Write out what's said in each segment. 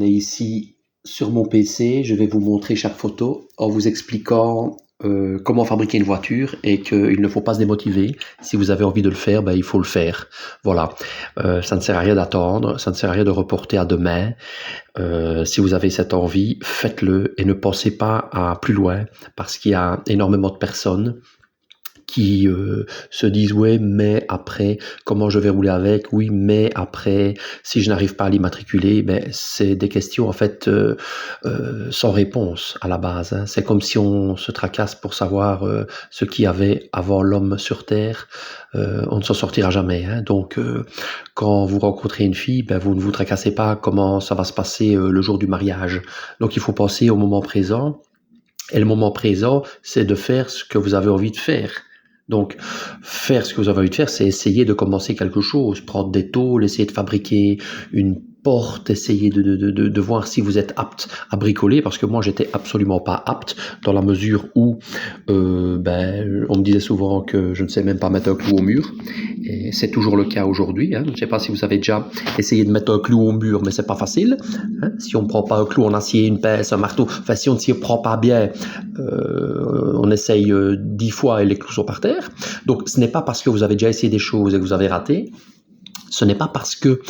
Et ici, sur mon PC, je vais vous montrer chaque photo en vous expliquant comment fabriquer une voiture et qu'il ne faut pas se démotiver. Si vous avez envie de le faire, il faut le faire. Voilà. Ça ne sert à rien d'attendre, ça ne sert à rien de reporter à demain. Si vous avez cette envie, faites-le et ne pensez pas à plus loin parce qu'il y a énormément de personnes qui se disent ouais mais après comment je vais rouler avec, oui mais après si je n'arrive pas à l'immatriculer, c'est des questions en fait sans réponse à la base, hein. C'est comme si on se tracasse pour savoir ce qu'il y avait avant l'homme sur terre. On ne s'en sortira jamais, hein. Donc quand vous rencontrez une fille, vous ne vous tracassez pas comment ça va se passer le jour du mariage. Donc il faut penser au moment présent. Et le moment présent, c'est de faire ce que vous avez envie de faire. Donc, faire ce que vous avez envie de faire, c'est essayer de commencer quelque chose, prendre des tôles, essayer de fabriquer une porte, essayer de voir si vous êtes apte à bricoler, parce que moi, j'étais absolument pas apte, dans la mesure où on me disait souvent que je ne sais même pas mettre un clou au mur, et c'est toujours le cas aujourd'hui, hein. Je ne sais pas si vous avez déjà essayé de mettre un clou au mur, mais c'est pas facile, hein. Si on ne prend pas un clou en acier, une pince, un marteau, enfin si on ne s'y prend pas bien, on essaye 10 fois et les clous sont par terre. Donc ce n'est pas parce que vous avez déjà essayé des choses et que vous avez raté, ce n'est pas parce que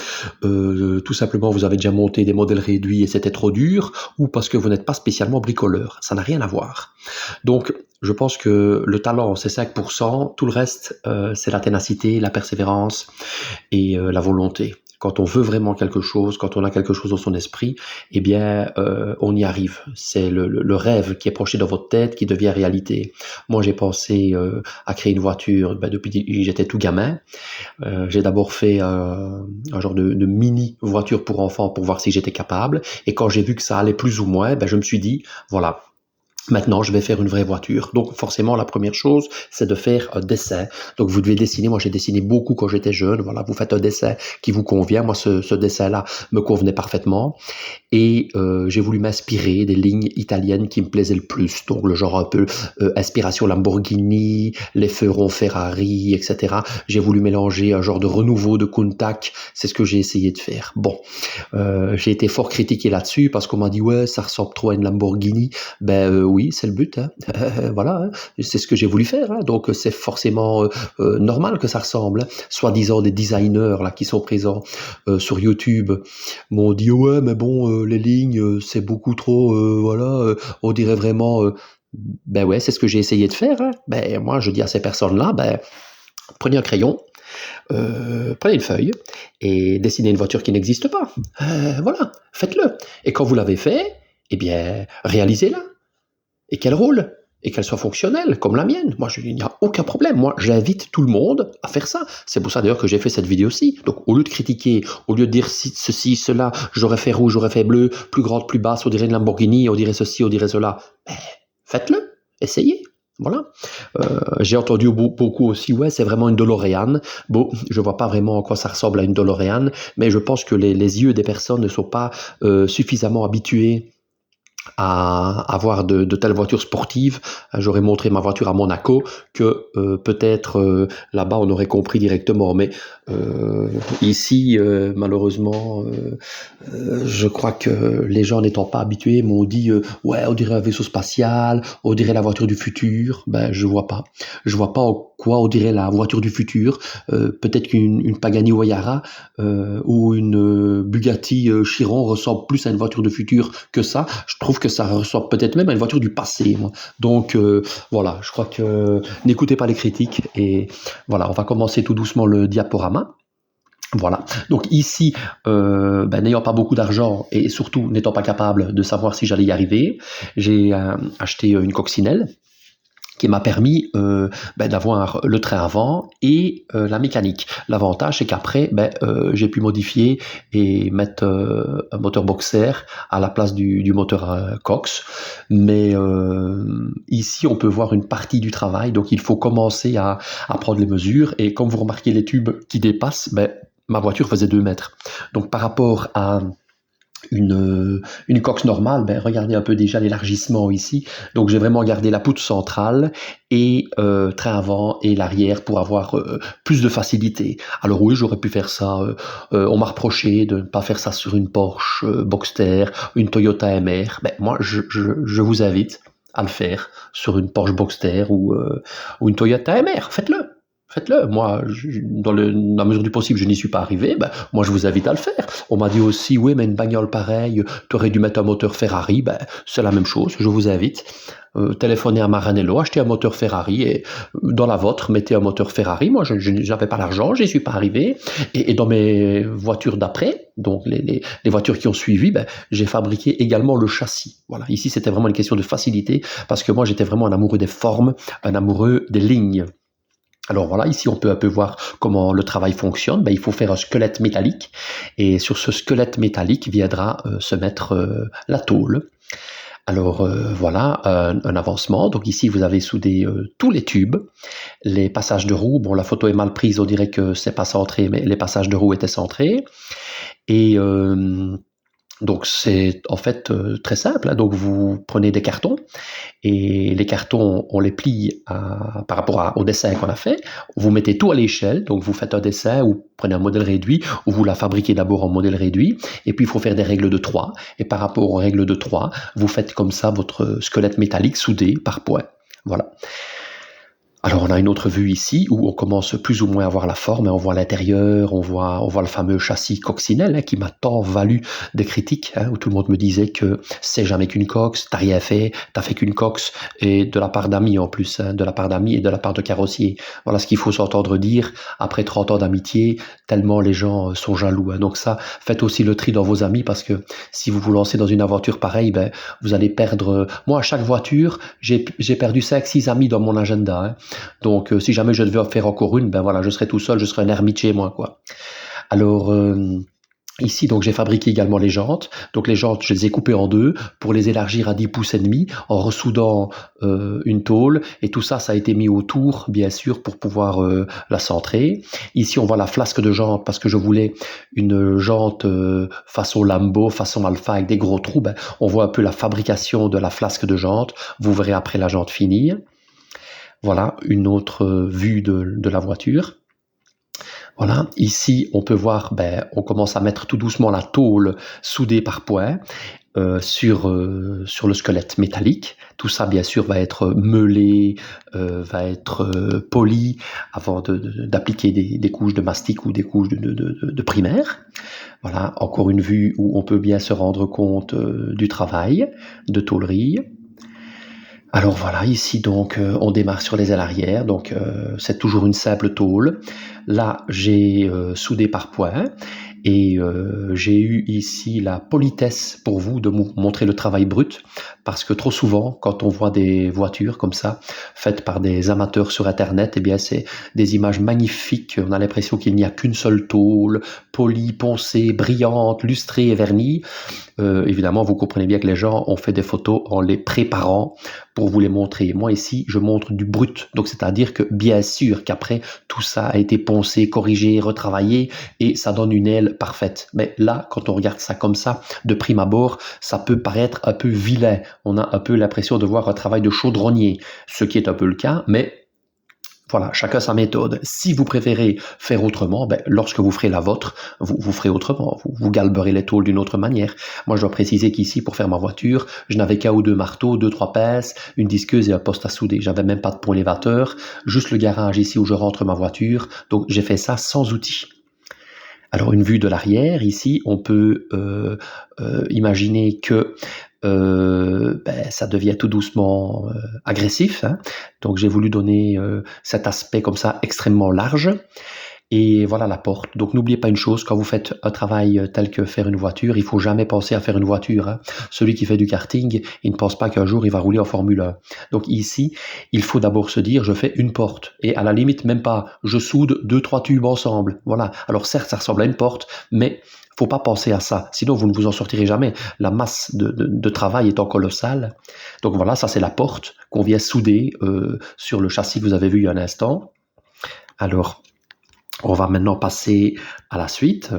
tout simplement vous avez déjà monté des modèles réduits et c'était trop dur, ou parce que vous n'êtes pas spécialement bricoleur. Ça n'a rien à voir. Donc je pense que le talent c'est 5%, tout le reste c'est la ténacité, la persévérance et la volonté. Quand on veut vraiment quelque chose, quand on a quelque chose dans son esprit, on y arrive. C'est le rêve qui est projeté dans votre tête qui devient réalité. Moi, j'ai pensé à créer une voiture depuis que j'étais tout gamin. J'ai d'abord fait un genre de mini voiture pour enfants pour voir si j'étais capable. Et quand j'ai vu que ça allait plus ou moins, je me suis dit, voilà, maintenant, je vais faire une vraie voiture. Donc, forcément, la première chose, c'est de faire un dessin. Donc, vous devez dessiner. Moi, j'ai dessiné beaucoup quand j'étais jeune. Voilà, vous faites un dessin qui vous convient. Moi, ce dessin-là me convenait parfaitement. Et j'ai voulu m'inspirer des lignes italiennes qui me plaisaient le plus. Donc, le genre un peu inspiration Lamborghini, les feutrons Ferrari, etc. J'ai voulu mélanger un genre de renouveau de Countach. C'est ce que j'ai essayé de faire. Bon, j'ai été fort critiqué là-dessus parce qu'on m'a dit « Ouais, ça ressemble trop à une Lamborghini. » Oui, c'est le but, hein. Voilà, hein. C'est ce que j'ai voulu faire, hein. Donc c'est forcément normal que ça ressemble, hein. Soi-disant des designers là qui sont présents sur YouTube m'ont dit ouais mais bon les lignes c'est beaucoup trop on dirait vraiment ouais c'est ce que j'ai essayé de faire, hein. Moi je dis à ces personnes-là prenez un crayon, prenez une feuille et dessinez une voiture qui n'existe pas. Voilà, faites-le. Et quand vous l'avez fait, réalisez-la. Et qu'elle roule, et qu'elle soit fonctionnelle, comme la mienne. Moi, il n'y a aucun problème. Moi, j'invite tout le monde à faire ça. C'est pour ça, d'ailleurs, que j'ai fait cette vidéo-ci. Donc, au lieu de critiquer, au lieu de dire ceci, cela, j'aurais fait rouge, j'aurais fait bleu, plus grande, plus basse, on dirait une Lamborghini, on dirait ceci, on dirait cela. Faites-le, essayez. Voilà. J'ai entendu beaucoup aussi, ouais, c'est vraiment une DeLorean. Bon, je vois pas vraiment à quoi ça ressemble à une DeLorean, mais je pense que les yeux des personnes ne sont pas suffisamment habitués à avoir de telles voitures sportives. J'aurais montré ma voiture à Monaco que peut-être là-bas on aurait compris directement, mais ici malheureusement je crois que les gens n'étant pas habitués m'ont dit ouais on dirait un vaisseau spatial, on dirait la voiture du futur. Je vois pas en quoi on dirait la voiture du futur. Peut-être qu'une Pagani Huayra ou une Bugatti Chiron ressemble plus à une voiture de futur que ça. Je trouve que ça ressemble peut-être même à une voiture du passé, moi. Donc voilà, je crois que n'écoutez pas les critiques et voilà, on va commencer tout doucement le diaporama. Voilà, donc ici, n'ayant pas beaucoup d'argent et surtout n'étant pas capable de savoir si j'allais y arriver, j'ai acheté une coccinelle qui m'a permis d'avoir le train avant et la mécanique. L'avantage, c'est qu'après, j'ai pu modifier et mettre un moteur boxer à la place du moteur Cox. Mais ici, on peut voir une partie du travail, donc il faut commencer à prendre les mesures. Et comme vous remarquez les tubes qui dépassent, ma voiture faisait 2 mètres. Donc par rapport à une coque normale, ben regardez un peu déjà l'élargissement ici. Donc j'ai vraiment gardé la poutre centrale et train avant et l'arrière pour avoir plus de facilité. Alors oui, j'aurais pu faire ça. On m'a reproché de ne pas faire ça sur une Porsche Boxster, une Toyota MR. Ben moi, je vous invite à le faire sur une Porsche Boxster ou une Toyota MR. Faites-le. Faites-le. Moi, dans la mesure du possible, je n'y suis pas arrivé. Ben, moi, je vous invite à le faire. On m'a dit aussi, oui, mais une bagnole pareille, tu aurais dû mettre un moteur Ferrari. Ben, c'est la même chose. Je vous invite. Téléphonez à Maranello, achetez un moteur Ferrari et dans la vôtre, mettez un moteur Ferrari. Moi, je n'avais pas l'argent, j'y suis pas arrivé. Et dans mes voitures d'après, donc les voitures qui ont suivi, ben, j'ai fabriqué également le châssis. Voilà. Ici, c'était vraiment une question de facilité parce que moi, j'étais vraiment un amoureux des formes, un amoureux des lignes. Alors voilà, ici on peut un peu voir comment le travail fonctionne. Ben, il faut faire un squelette métallique et sur ce squelette métallique viendra se mettre la tôle. Alors voilà un avancement. Donc ici vous avez soudé tous les tubes, les passages de roues. Bon, la photo est mal prise, on dirait que c'est pas centré, mais les passages de roues étaient centrés. Et donc c'est en fait très simple. Hein. Donc vous prenez des cartons et les cartons, on les plie par rapport au dessin qu'on a fait. Vous mettez tout à l'échelle, donc vous faites un dessin ou prenez un modèle réduit ou vous la fabriquez d'abord en modèle réduit. Et puis il faut faire des règles de 3. Et par rapport aux règles de 3, vous faites comme ça votre squelette métallique soudé par point. Voilà. Alors on a une autre vue ici où on commence plus ou moins à voir la forme, et on voit l'intérieur, on voit le fameux châssis coccinelle hein, qui m'a tant valu des critiques, hein, où tout le monde me disait que c'est jamais qu'une cox, t'as rien fait, t'as fait qu'une cox, et de la part d'amis en plus, hein, de la part d'amis et de la part de carrossiers. Voilà ce qu'il faut s'entendre dire après 30 ans d'amitié, tellement les gens sont jaloux. Hein. Donc ça, faites aussi le tri dans vos amis parce que si vous vous lancez dans une aventure pareille, ben, vous allez perdre... Moi, à chaque voiture, j'ai perdu 5-6 amis dans mon agenda. Hein. Donc, si jamais je devais en faire encore une, ben voilà, je serais tout seul, je serais un ermite chez moi, quoi. Alors, ici, donc, j'ai fabriqué également les jantes. Donc, les jantes, je les ai coupées en deux pour les élargir à 10 pouces et demi en ressoudant une tôle. Et tout ça, ça a été mis autour, bien sûr, pour pouvoir la centrer. Ici, on voit la flasque de jante parce que je voulais une jante façon Lambo, façon Alpha avec des gros trous. Ben, on voit un peu la fabrication de la flasque de jante. Vous verrez après la jante finie. Voilà une autre vue de la voiture. Voilà, ici on peut voir, ben, on commence à mettre tout doucement la tôle soudée par point sur le squelette métallique. Tout ça bien sûr va être meulé, va être poli avant d'appliquer des couches de mastic ou des couches de primaire. Voilà, encore une vue où on peut bien se rendre compte du travail de tôlerie. Alors voilà, ici donc on démarre sur les ailes arrière, donc c'est toujours une simple tôle. Là j'ai soudé par point et j'ai eu ici la politesse pour vous de vous montrer le travail brut parce que trop souvent quand on voit des voitures comme ça faites par des amateurs sur internet, eh bien c'est des images magnifiques, on a l'impression qu'il n'y a qu'une seule tôle, polie, poncée, brillante, lustrée et vernie. Évidemment, vous comprenez bien que les gens ont fait des photos en les préparant pour vous les montrer. Moi ici, je montre du brut. Donc c'est-à-dire que bien sûr qu'après, tout ça a été poncé, corrigé, retravaillé et ça donne une aile parfaite. Mais là, quand on regarde ça comme ça, de prime abord, ça peut paraître un peu vilain. On a un peu l'impression de voir un travail de chaudronnier, ce qui est un peu le cas, mais voilà, chacun sa méthode. Si vous préférez faire autrement, ben, lorsque vous ferez la vôtre, vous ferez autrement. Vous galberez les tôles d'une autre manière. Moi, je dois préciser qu'ici, pour faire ma voiture, je n'avais qu'un ou deux marteaux, 2-3 pinces, une disqueuse et un poste à souder. J'avais même pas de pont élévateur, juste le garage ici où je rentre ma voiture. Donc, j'ai fait ça sans outils. Alors, une vue de l'arrière, ici, on peut imaginer que ben, ça devient tout doucement agressif. Hein. Donc j'ai voulu donner cet aspect comme ça extrêmement large. Et voilà la porte. Donc n'oubliez pas une chose, quand vous faites un travail tel que faire une voiture, il faut jamais penser à faire une voiture. Hein. Celui qui fait du karting, il ne pense pas qu'un jour il va rouler en Formule 1. Donc ici, il faut d'abord se dire, je fais une porte. Et à la limite, même pas, je soude 2-3 tubes ensemble. Voilà. Alors certes, ça ressemble à une porte, mais faut pas penser à ça. Sinon, vous ne vous en sortirez jamais. La masse de travail étant colossale. Donc voilà, ça c'est la porte qu'on vient souder sur le châssis que vous avez vu il y a un instant. Alors, on va maintenant passer à la suite.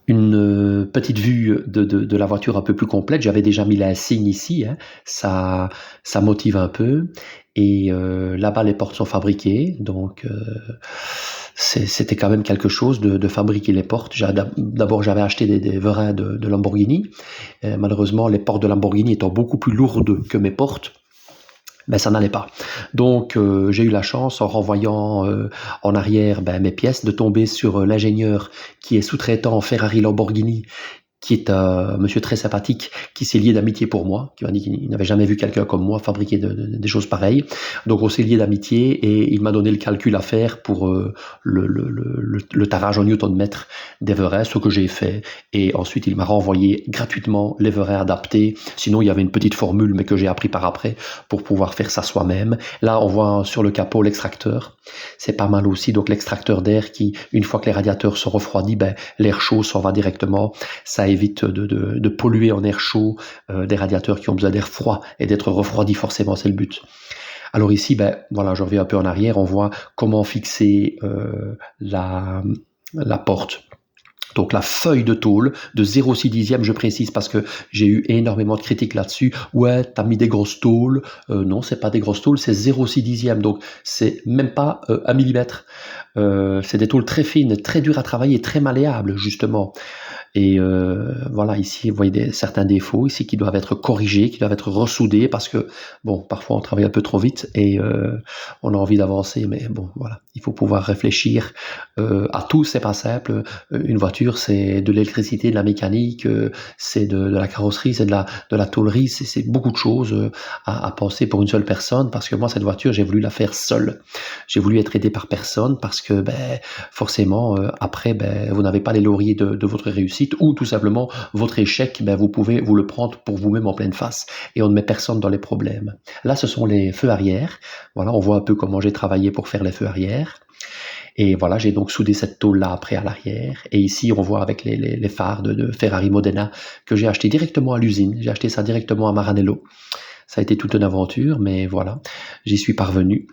une petite vue de la voiture un peu plus complète. J'avais déjà mis l'insigne ici, hein. Ça motive un peu. Et là-bas, les portes sont fabriquées, donc c'était quand même quelque chose de fabriquer les portes. D'abord, j'avais acheté des vérins de Lamborghini. Malheureusement, les portes de Lamborghini étant beaucoup plus lourdes que mes portes, ben ça n'allait pas. Donc j'ai eu la chance, en renvoyant en arrière mes pièces, de tomber sur l'ingénieur qui est sous-traitant Ferrari Lamborghini, qui est un monsieur très sympathique, qui s'est lié d'amitié pour moi, qui m'a dit qu'il n'avait jamais vu quelqu'un comme moi fabriquer des choses pareilles. Donc on s'est lié d'amitié et il m'a donné le calcul à faire pour le tarage en newton-mètre des vérins, ce que j'ai fait. Et ensuite il m'a renvoyé gratuitement les vérins adaptés. Sinon il y avait une petite formule, mais que j'ai appris par après pour pouvoir faire ça soi-même. Là on voit sur le capot l'extracteur. C'est pas mal aussi, donc l'extracteur d'air qui, une fois que les radiateurs sont refroidis, l'air chaud s'en va directement. Ça évite de polluer en air chaud des radiateurs qui ont besoin d'air froid et d'être refroidis, forcément, c'est le but. Alors ici, voilà, je reviens un peu en arrière, on voit comment fixer la porte. Donc la feuille de tôle de 0,6 dixième, je précise parce que j'ai eu énormément de critiques là-dessus. Ouais, t'as mis des grosses tôles. Non, c'est pas des grosses tôles, c'est 0,6 dixième. Donc c'est même pas 1 millimètre. C'est des tôles très fines, très dures à travailler, très malléables justement. Et voilà, ici, vous voyez certains défauts ici qui doivent être corrigés, qui doivent être ressoudés parce que, bon, parfois on travaille un peu trop vite et on a envie d'avancer, mais bon, voilà, il faut pouvoir réfléchir à tout, c'est pas simple. Une voiture, c'est de l'électricité, de la mécanique, c'est de la carrosserie, c'est de la tôlerie, c'est beaucoup de choses à penser pour une seule personne, parce que moi, cette voiture, j'ai voulu la faire seule. J'ai voulu être aidé par personne parce que, forcément, après, vous n'avez pas les lauriers de votre réussite, ou tout simplement votre échec, vous pouvez vous le prendre pour vous-même en pleine face et on ne met personne dans les problèmes. Là, ce sont les feux arrière. Voilà, on voit un peu comment j'ai travaillé pour faire les feux arrière. Et voilà, j'ai donc soudé cette tôle-là après à l'arrière. Et ici, on voit avec les phares de Ferrari Modena que j'ai acheté directement à l'usine. J'ai acheté ça directement à Maranello. Ça a été toute une aventure, mais voilà, j'y suis parvenu.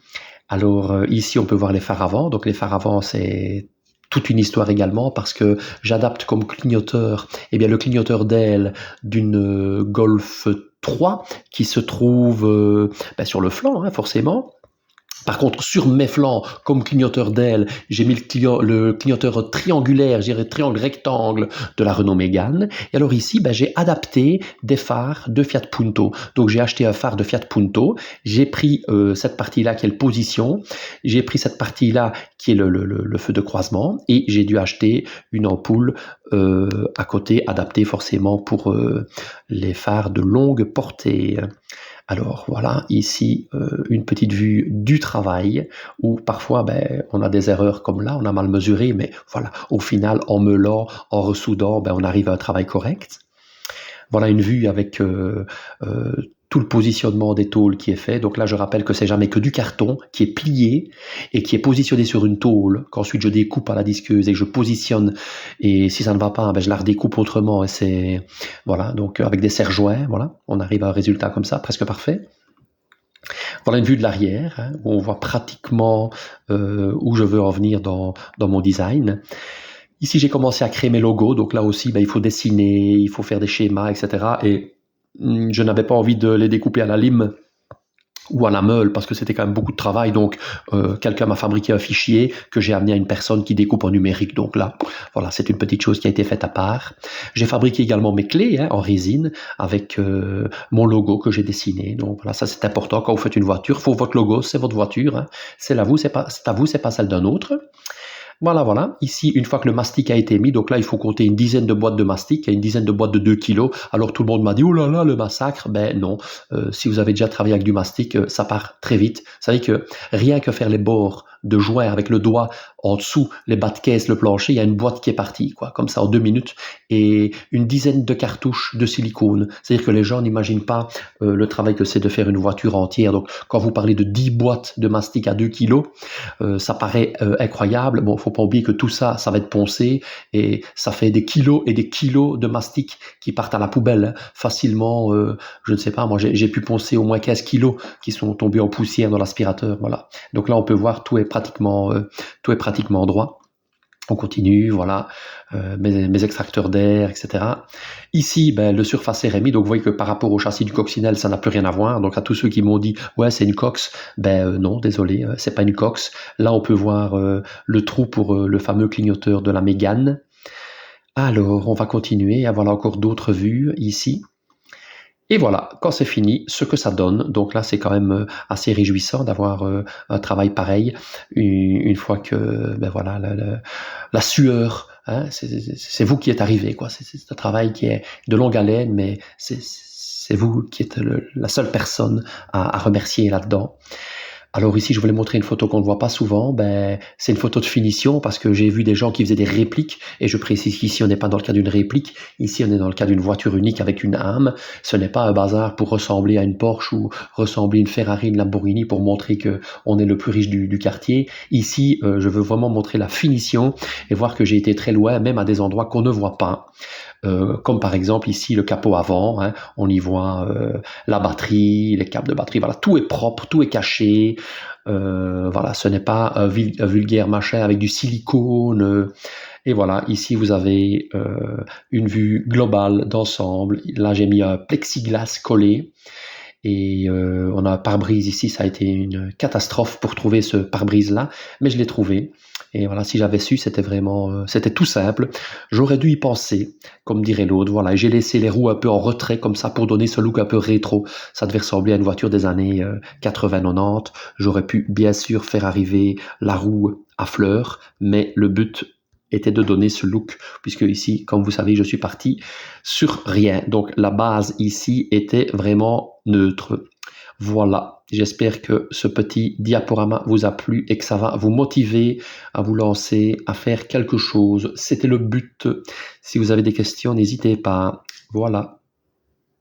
Alors ici, on peut voir les phares avant. Donc les phares avant, c'est toute une histoire également parce que j'adapte comme clignoteur le clignoteur d'aile d'une Golf 3 qui se trouve sur le flanc, hein, forcément. Par contre, sur mes flancs, comme clignoteur d'aile, j'ai mis le clignoteur triangulaire, je dirais triangle rectangle de la Renault Mégane. Et alors ici, j'ai adapté des phares de Fiat Punto. Donc j'ai acheté un phare de Fiat Punto, j'ai pris cette partie-là qui est le position, j'ai pris cette partie-là qui est le feu de croisement, et j'ai dû acheter une ampoule à côté, adaptée forcément pour les phares de longue portée. Alors voilà, ici une petite vue du travail où parfois on a des erreurs comme là, on a mal mesuré, mais voilà, au final en meulant, en ressoudant, on arrive à un travail correct. Voilà une vue avec tout le positionnement des tôles qui est fait. Donc là, je rappelle que c'est jamais que du carton qui est plié et qui est positionné sur une tôle, qu'ensuite je découpe à la disqueuse et que je positionne. Et si ça ne va pas, je la redécoupe autrement. Et c'est voilà, donc avec des serre-joints, voilà, on arrive à un résultat comme ça, presque parfait. Voilà une vue de l'arrière, hein, où on voit pratiquement où je veux en venir dans mon design. Ici, j'ai commencé à créer mes logos, donc là aussi, il faut dessiner, il faut faire des schémas, etc. Et je n'avais pas envie de les découper à la lime ou à la meule, parce que c'était quand même beaucoup de travail, donc quelqu'un m'a fabriqué un fichier que j'ai amené à une personne qui découpe en numérique, donc là, voilà, c'est une petite chose qui a été faite à part. J'ai fabriqué également mes clés en résine, avec mon logo que j'ai dessiné, donc voilà, ça c'est important, quand vous faites une voiture, faut votre logo, c'est votre voiture, hein. C'est à vous, c'est pas celle d'un autre. Voilà. Ici, une fois que le mastic a été mis, donc là, il faut compter une dizaine de boîtes de mastic, une dizaine de boîtes de 2 kilos. Alors, tout le monde m'a dit, oh là là, le massacre. Non, si vous avez déjà travaillé avec du mastic, ça part très vite. Vous savez que rien que faire les bords de joint avec le doigt en dessous, les bas de caisse, le plancher, il y a une boîte qui est partie, quoi, comme ça en 2 minutes, et une dizaine de cartouches de silicone. C'est-à-dire que les gens n'imaginent pas le travail que c'est de faire une voiture entière. Donc, quand vous parlez de 10 boîtes de mastic à 2 kilos, ça paraît incroyable. Bon, faut pas oublier que tout ça, ça va être poncé, et ça fait des kilos et des kilos de mastic qui partent à la poubelle facilement. Je ne sais pas, moi j'ai pu poncer au moins 15 kilos qui sont tombés en poussière dans l'aspirateur. Voilà. Donc là, on peut voir tout est pratiquement droit. On continue, voilà, mes extracteurs d'air, etc. Ici, le surface RMI, donc vous voyez que par rapport au châssis du coccinelle, ça n'a plus rien à voir. Donc à tous ceux qui m'ont dit, ouais, c'est une cox, non, désolé, c'est pas une cox. Là, on peut voir le trou pour le fameux clignoteur de la Mégane. Alors, on va continuer, voilà encore d'autres vues ici. Et voilà, quand c'est fini, ce que ça donne. Donc là, c'est quand même assez réjouissant d'avoir un travail pareil une fois que voilà la sueur, hein, c'est vous qui êtes arrivé, quoi. C'est un travail qui est de longue haleine, mais c'est vous qui êtes la seule personne à remercier là-dedans. Alors ici, je voulais montrer une photo qu'on ne voit pas souvent. C'est une photo de finition parce que j'ai vu des gens qui faisaient des répliques. Et je précise qu'ici, on n'est pas dans le cas d'une réplique. Ici, on est dans le cas d'une voiture unique avec une âme. Ce n'est pas un bazar pour ressembler à une Porsche ou ressembler à une Ferrari, une Lamborghini pour montrer qu'on est le plus riche du quartier. Ici, je veux vraiment montrer la finition et voir que j'ai été très loin, même à des endroits qu'on ne voit pas. Comme par exemple ici le capot avant, hein, on y voit la batterie, les câbles de batterie, voilà, tout est propre, tout est caché, voilà, ce n'est pas un vulgaire machin avec du silicone, et voilà, ici vous avez une vue globale d'ensemble. Là j'ai mis un plexiglas collé, et on a un pare-brise ici, ça a été une catastrophe pour trouver ce pare-brise là, mais je l'ai trouvé. Et voilà, si j'avais su, c'était vraiment, c'était tout simple. J'aurais dû y penser, comme dirait l'autre. Voilà, et j'ai laissé les roues un peu en retrait comme ça pour donner ce look un peu rétro. Ça devait ressembler à une voiture des années 80-90. J'aurais pu bien sûr faire arriver la roue à fleurs, mais le but était de donner ce look, puisque ici, comme vous savez, je suis parti sur rien. Donc la base ici était vraiment neutre. Voilà, j'espère que ce petit diaporama vous a plu et que ça va vous motiver à vous lancer, à faire quelque chose. C'était le but. Si vous avez des questions, n'hésitez pas. Voilà.